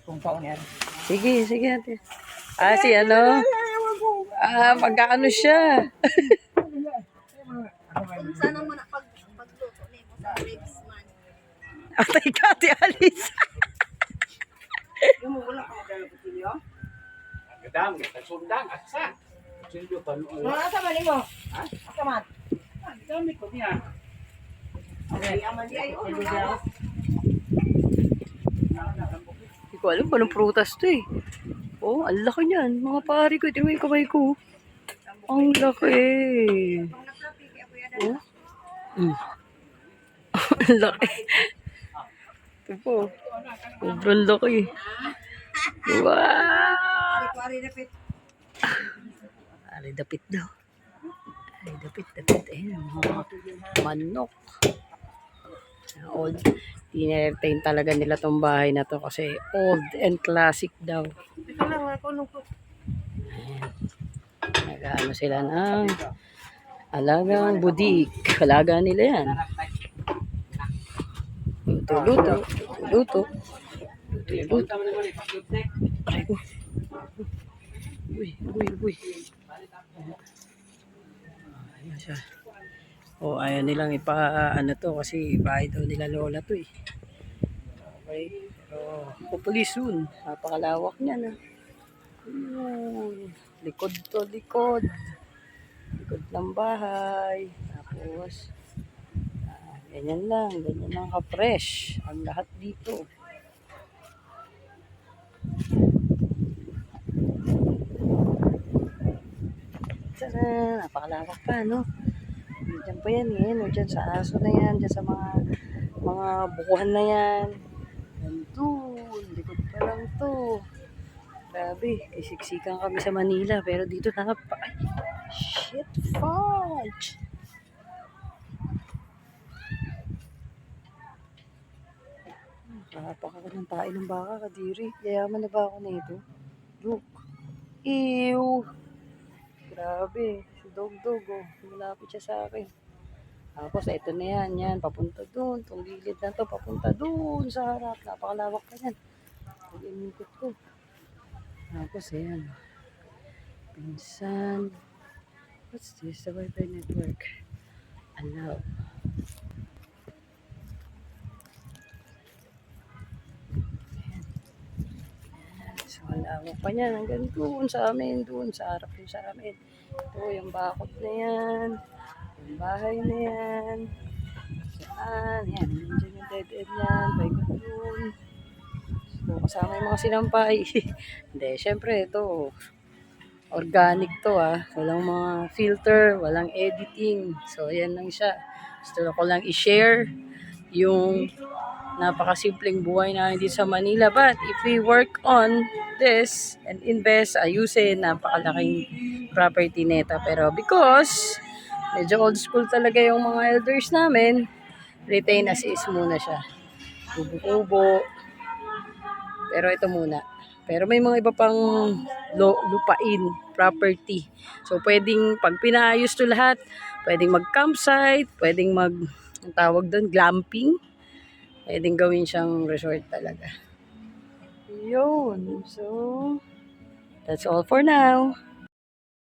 Kung paon yan. Sige, sige ate. Si ano? Mag-ano siya. Kung sana mo na pagluto ni mo sa ribs man. Atay ka, ate Alice. Yung wala ka magkano po sinyo? Gadam, sundang, asa. Sundo pa noon. Mga asa man mo? Ha? Asa man? Dami ko niya. Okay. Hindi ko alam kung anong prutas to eh. Oh, ang laki niyan. Mga pare ko, ito yung kamay ko. Ang laki. Oh. Ang laki. Ito po. Sobrang laki. Wow! Pari repeat. Ari dapit daw. Ari dapit. Ayun, mga manok. Old. Tinertain talaga nila tong bahay na to kasi old and classic daw. Ito lang ako nung Nag-ano sila ng alagang budik. Alaga nila yan. Luto. Aray ko. Uy. Ayan siya. Ayaw nilang ano to kasi bahay daw nila lola to eh. Okay. Pero hopefully soon. Napakalawak niya na. Likod to, likod. Likod ng bahay. Tapos, ganyan lang ka-fresh. Ang lahat dito. Tada! Napakalawak pa, no? Diyan pa yan eh. No? Diyan sa aso na yan. Diyan sa mga bukuhan na yan. Nandun. Likod pa lang to. Grabe. Isiksikan kami sa Manila. Pero dito shit, fudge! Nakapak ako ng tae ng baka, kadiri. Yayaman na ba ako na ito? Look. Ew! Grabe. Si Dog, oh. Malapit siya sa akin. Tapos, ito na yan. Papunta dun. Itong gilid na to, papunta dun sa harap. Napakalawak pa yan. Pag-inikot ko. Tapos, ayan. Pinsan. What's this? The Wi-Fi network. Allow. So, alawak pa niyan. Hanggang doon sa amin. Doon sa harap doon sa amin. Ito, yung bakod na yan. Yung bahay na yan. Saan? Yan. Nandiyan yung dead end yan. Baikot doon. So, kasama yung mga sinampay. Hindi, syempre ito. Organic to Walang mga filter. Walang editing. So, yan lang siya. Gusto ko lang i-share yung napakasimpleng buhay na hindi sa Manila. But if we work on this and invest, ayusin, napakalaking property neta. Pero because medyo old school talaga yung mga elders namin, retain as is muna siya. Kubo-kubo. Pero ito muna. Pero may mga iba pang lupain, property. So pwedeng pag pinaayos to lahat, pwedeng mag-campsite, pwedeng ang tawag doon, glamping. Pwedeng gawin siyang resort talaga. Yun. So, that's all for now.